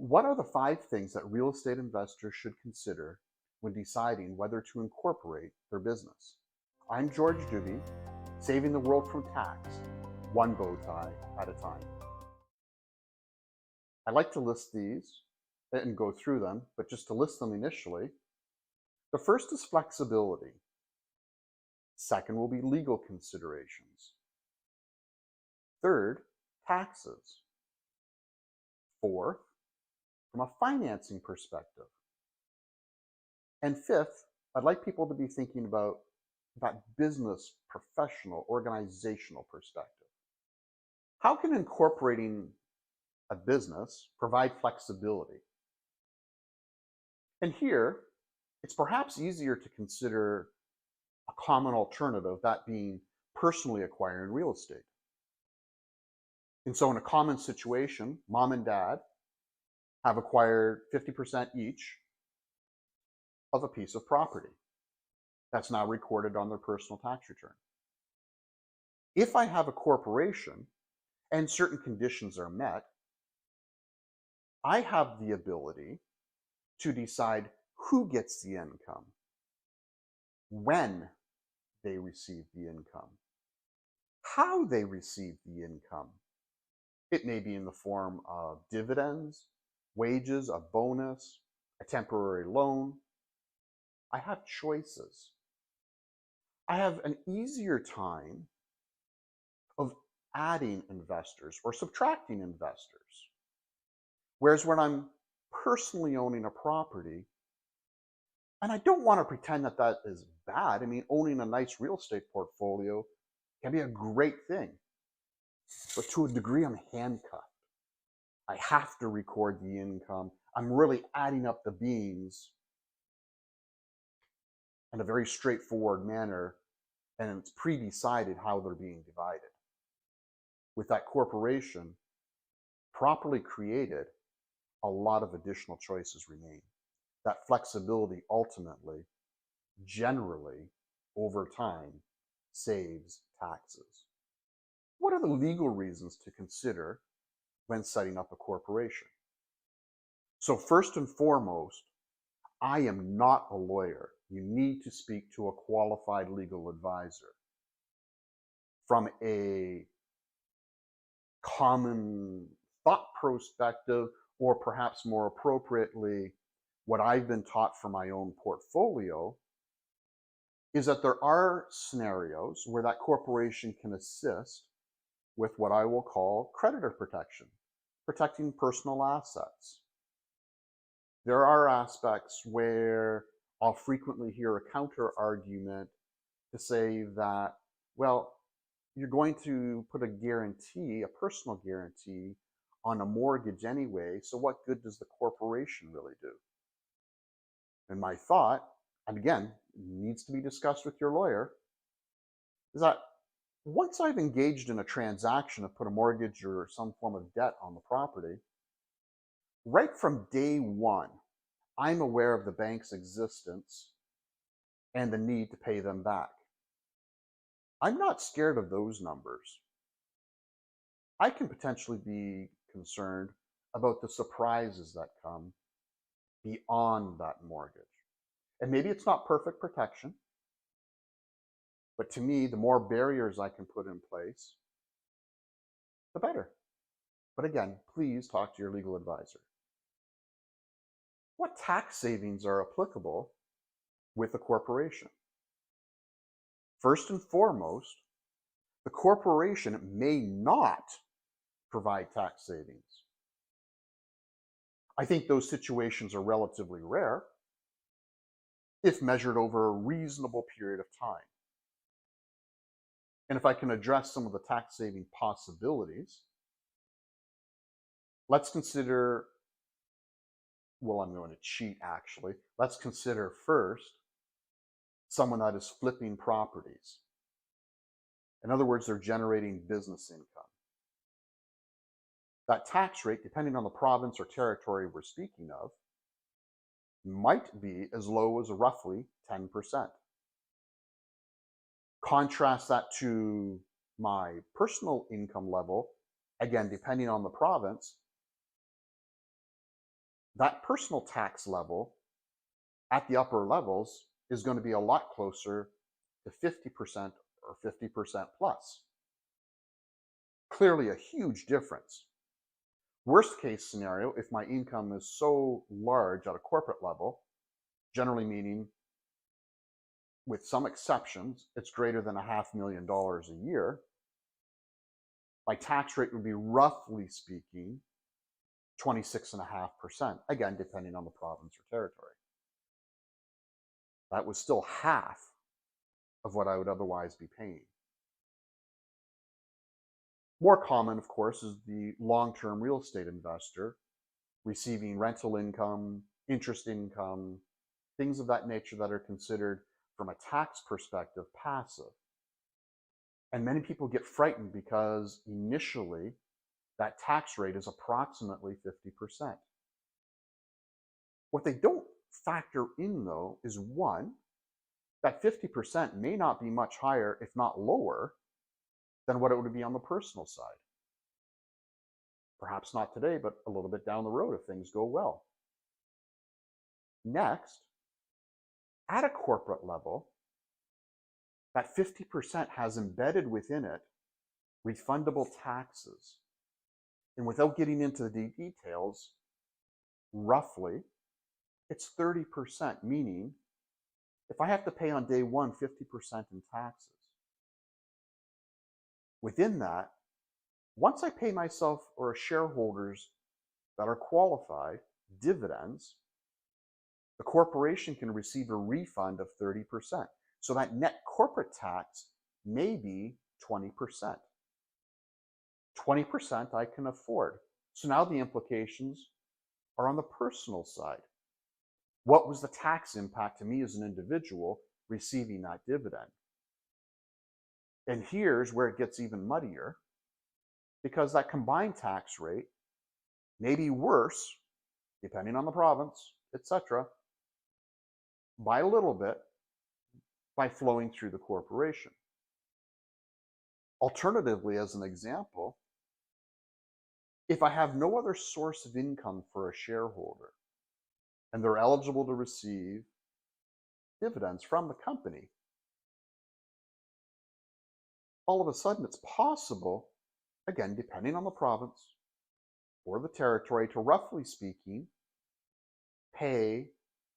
What are the 5 things that real estate investors should consider when deciding whether to incorporate their business? I'm George Duby, saving the world from tax, one bow tie at a time. I'd like to list these and go through them, but just to list them initially, the first is flexibility. Second will be legal considerations. Third, taxes. Fourth, from a financing perspective. And fifth, I'd like people to be thinking about that business, professional, organizational perspective. How can incorporating a business provide flexibility? And here, it's perhaps easier to consider a common alternative, that being personally acquiring real estate. And so in a common situation, mom and dad have acquired 50% each of a piece of property. That's now recorded on their personal tax return. If I have a corporation and certain conditions are met, I have the ability to decide who gets the income, when they receive the income, how they receive the income. It may be in the form of dividends, wages, a bonus, a temporary loan. I have choices. I have an easier time of adding investors or subtracting investors. Whereas when I'm personally owning a property, and I don't want to pretend that that is bad. I mean, owning a nice real estate portfolio can be a great thing. But to a degree, I'm handcuffed. I have to record the income. I'm really adding up the beans in a very straightforward manner, and it's pre-decided how they're being divided. With that corporation properly created, a lot of additional choices remain. That flexibility ultimately, generally, over time, saves taxes. What are the legal reasons to consider when setting up a corporation? So first and foremost, I am not a lawyer. You need to speak to a qualified legal advisor. From a common thought perspective, or perhaps more appropriately, what I've been taught for my own portfolio, is that there are scenarios where that corporation can assist with what I will call creditor protection, protecting personal assets. There are aspects where I'll frequently hear a counter argument to say that, well, you're going to put a guarantee, a personal guarantee, on a mortgage anyway, so what good does the corporation really do? And my thought, and again, needs to be discussed with your lawyer, is that once I've engaged in a transaction to put a mortgage or some form of debt on the property, right from day one, I'm aware of the bank's existence and the need to pay them back. I'm not scared of those numbers. I can potentially be concerned about the surprises that come beyond that mortgage. And maybe it's not perfect protection, but to me, the more barriers I can put in place, the better. But again, please talk to your legal advisor. What tax savings are applicable with a corporation? First and foremost, the corporation may not provide tax savings. I think those situations are relatively rare if measured over a reasonable period of time. And if I can address some of the tax saving possibilities, let's consider, well, I'm going to cheat actually. Let's consider first someone that is flipping properties. In other words, they're generating business income. That tax rate, depending on the province or territory we're speaking of, might be as low as roughly 10%. Contrast that to my personal income level, again, depending on the province, that personal tax level at the upper levels is going to be a lot closer to 50% or 50% plus. Clearly a huge difference. Worst case scenario, if my income is so large at a corporate level, generally meaning, with some exceptions, it's greater than $500,000 a year, my tax rate would be, roughly speaking, 26.5%, again, depending on the province or territory. That was still half of what I would otherwise be paying. More common, of course, is the long-term real estate investor receiving rental income, interest income, things of that nature that are considered, from a tax perspective, passive. And many people get frightened because initially that tax rate is approximately 50%. What they don't factor in, though, is one, that 50% may not be much higher, if not lower, than what it would be on the personal side. Perhaps not today, but a little bit down the road if things go well. Next, at a corporate level, that 50% has embedded within it refundable taxes. And without getting into the details, roughly, it's 30%, meaning if I have to pay on day one 50% in taxes, within that, once I pay myself or shareholders that are qualified dividends, the corporation can receive a refund of 30%. So that net corporate tax may be 20%. 20% I can afford. So now the implications are on the personal side. What was the tax impact to me as an individual receiving that dividend? And here's where it gets even muddier, because that combined tax rate may be worse, depending on the province, etc., by a little bit, by flowing through the corporation. Alternatively, as an example, if I have no other source of income for a shareholder and they're eligible to receive dividends from the company, all of a sudden it's possible, again, depending on the province or the territory, to, roughly speaking, pay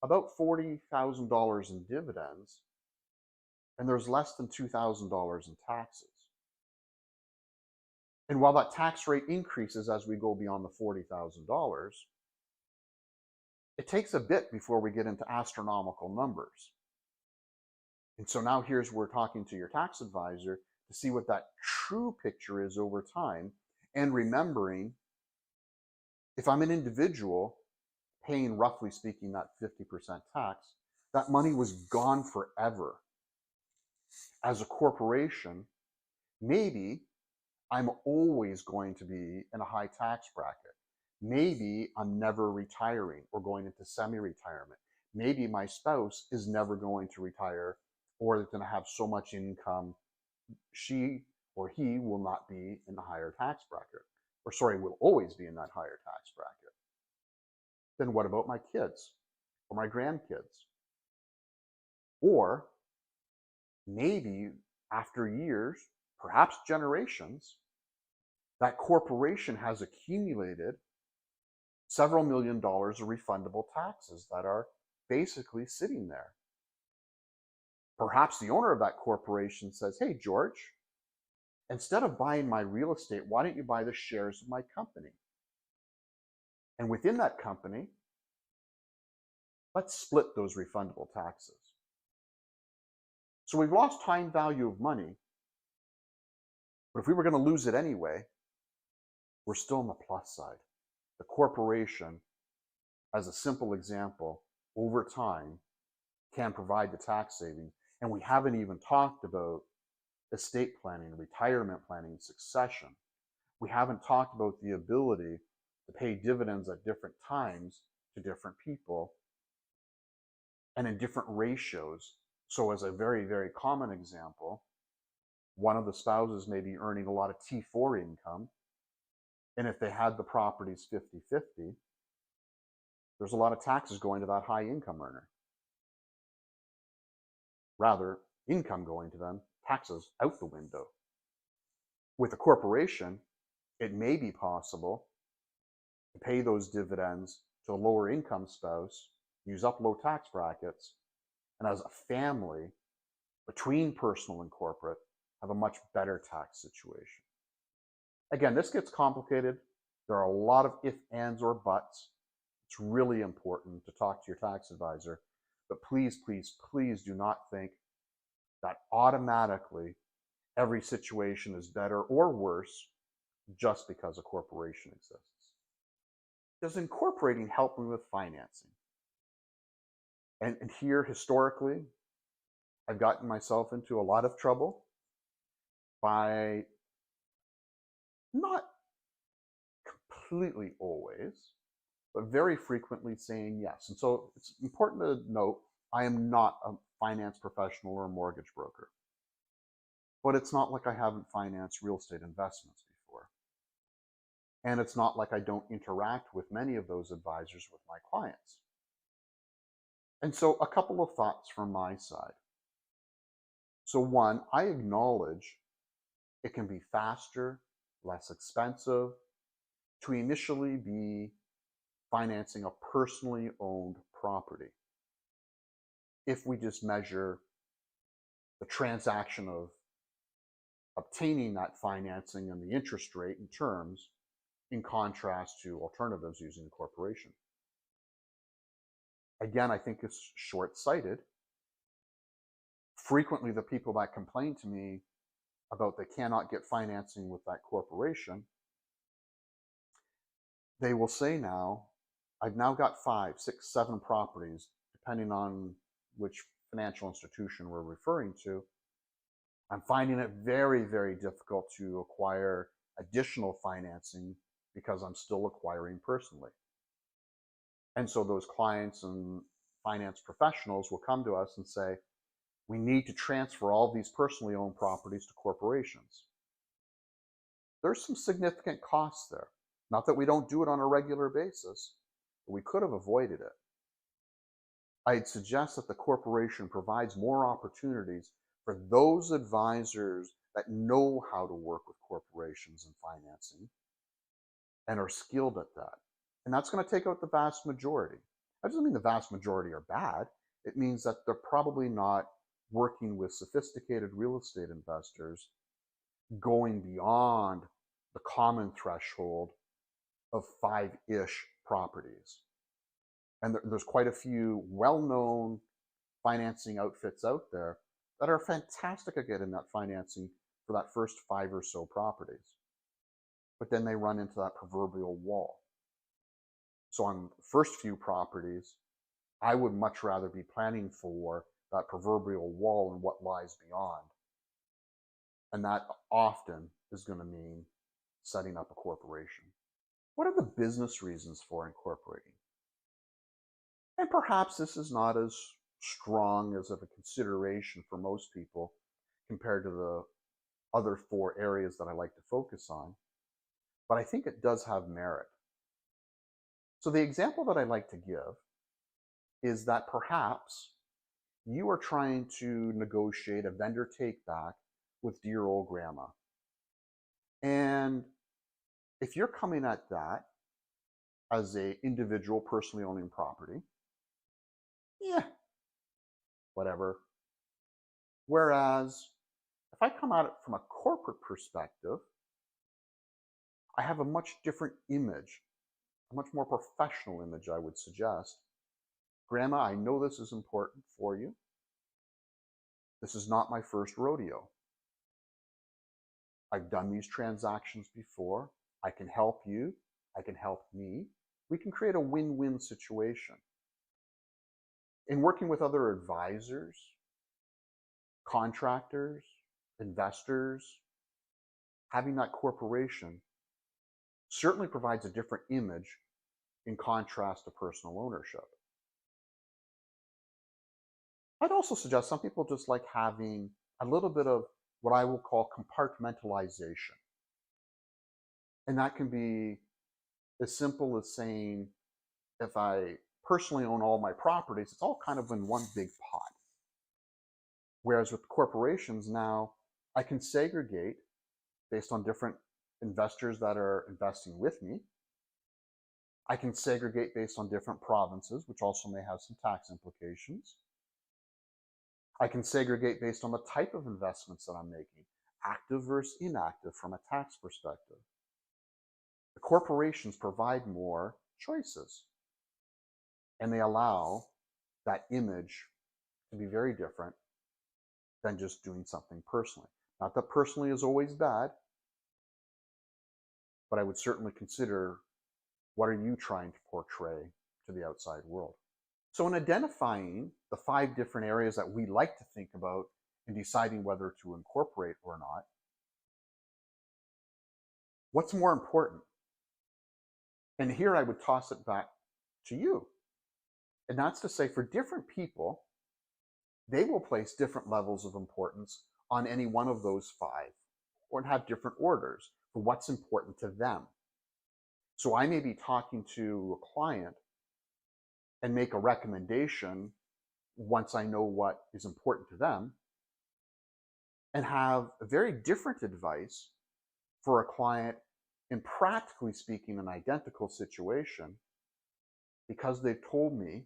about $40,000 in dividends, and there's less than $2,000 in taxes. And while that tax rate increases as we go beyond the $40,000, it takes a bit before we get into astronomical numbers. And so now here's where talking to your tax advisor to see what that true picture is over time, and remembering, if I'm an individual paying, roughly speaking, that 50% tax, that money was gone forever. As a corporation, maybe I'm always going to be in a high tax bracket. Maybe I'm never retiring or going into semi-retirement. Maybe my spouse is never going to retire or is going to have so much income, she or he will not be in the higher tax bracket. Or sorry, will always be in that higher tax bracket. Then what about my kids or my grandkids? Or maybe after years, perhaps generations, that corporation has accumulated several $1 million of refundable taxes that are basically sitting there. Perhaps the owner of that corporation says, hey, George, instead of buying my real estate, why don't you buy the shares of my company? And within that company, let's split those refundable taxes. So we've lost time value of money, but if we were going to lose it anyway, we're still on the plus side. The corporation, as a simple example, over time can provide the tax savings. And we haven't even talked about estate planning, retirement planning, succession. We haven't talked about the ability to pay dividends at different times to different people and in different ratios. So as a very, very common example, one of the spouses may be earning a lot of T4 income, and if they had the properties 50-50, there's a lot of taxes going to that high income earner. Rather, income going to them, taxes out the window. With a corporation, it may be possible to pay those dividends to a lower income spouse, use up low tax brackets, and as a family, between personal and corporate, have a much better tax situation. Again, this gets complicated. There are a lot of if, ands, or buts. It's really important to talk to your tax advisor, but please, please, please do not think that automatically every situation is better or worse just because a corporation exists. Does incorporating help me with financing? And here, historically, I've gotten myself into a lot of trouble by not completely always, but very frequently saying yes. And so it's important to note, I am not a finance professional or a mortgage broker. But it's not like I haven't financed real estate investments before. And it's not like I don't interact with many of those advisors with my clients. And so a couple of thoughts from my side. So one, I acknowledge it can be faster, less expensive to initially be financing a personally owned property. If we just measure the transaction of obtaining that financing and the interest rate and terms in contrast to alternatives using a corporation. Again, I think it's short-sighted. Frequently, the people that complain to me about they cannot get financing with that corporation, they will say now, I've now got 5, 6, 7 properties, depending on which financial institution we're referring to. I'm finding it very, very difficult to acquire additional financing because I'm still acquiring personally. And so those clients and finance professionals will come to us and say, we need to transfer all these personally owned properties to corporations. There's some significant costs there. Not that we don't do it on a regular basis, but we could have avoided it. I'd suggest that the corporation provides more opportunities for those advisors that know how to work with corporations and financing and are skilled at that. And that's going to take out the vast majority. That doesn't mean the vast majority are bad. It means that they're probably not working with sophisticated real estate investors going beyond the common threshold of 5-ish properties. And there's quite a few well-known financing outfits out there that are fantastic at getting that financing for that first 5 or so properties. But then they run into that proverbial wall. So on the first few properties, I would much rather be planning for that proverbial wall and what lies beyond. And that often is going to mean setting up a corporation. What are the business reasons for incorporating? And perhaps this is not as strong as of a consideration for most people compared to the other 4 areas that I like to focus on, but I think it does have merit. So the example that I like to give is that perhaps you are trying to negotiate a vendor take back with dear old grandma. And if you're coming at that as an individual personally owning property, yeah, whatever. Whereas if I come at it from a corporate perspective, I have a much different image, a much more professional image, I would suggest. Grandma, I know this is important for you. This is not my first rodeo. I've done these transactions before. I can help you. I can help me. We can create a win-win situation. In working with other advisors, contractors, investors, having that corporation certainly provides a different image in contrast to personal ownership. I'd also suggest some people just like having a little bit of what I will call compartmentalization. And that can be as simple as saying, if I personally own all my properties, it's all kind of in one big pot. Whereas with corporations now, I can segregate based on different investors that are investing with me. I can segregate based on different provinces, which also may have some tax implications. I can segregate based on the type of investments that I'm making, active versus inactive from a tax perspective. The corporations provide more choices, and they allow that image to be very different than just doing something personally. Not that personally is always bad, but I would certainly consider, what are you trying to portray to the outside world? So in identifying the 5 different areas that we like to think about in deciding whether to incorporate or not, what's more important? And here I would toss it back to you. And that's to say, for different people, they will place different levels of importance on any one of those 5, or have different orders for what's important to them. So I may be talking to a client and make a recommendation once I know what is important to them, and have a very different advice for a client in, practically speaking, an identical situation, because they've told me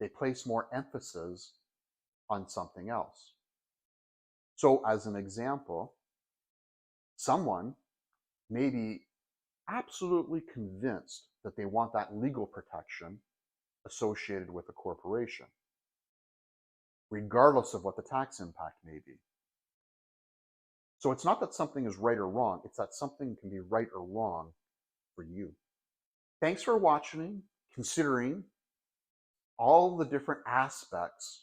they place more emphasis on something else. So as an example, someone may be absolutely convinced that they want that legal protection associated with a corporation, regardless of what the tax impact may be. So it's not that something is right or wrong, it's that something can be right or wrong for you. Thanks for watching, considering all the different aspects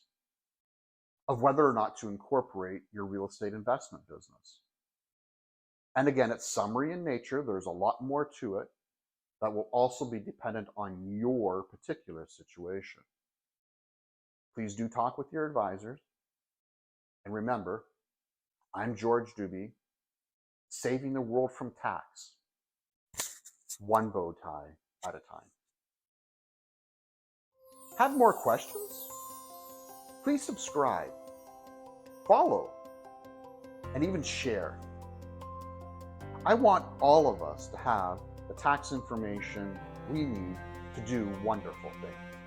of whether or not to incorporate your real estate investment business. And again, it's summary in nature. There's a lot more to it that will also be dependent on your particular situation. Please do talk with your advisors. And remember, I'm George Duby, saving the world from tax, one bow tie at a time. Have more questions? Please subscribe, follow, and even share. I want all of us to have the tax information we need to do wonderful things.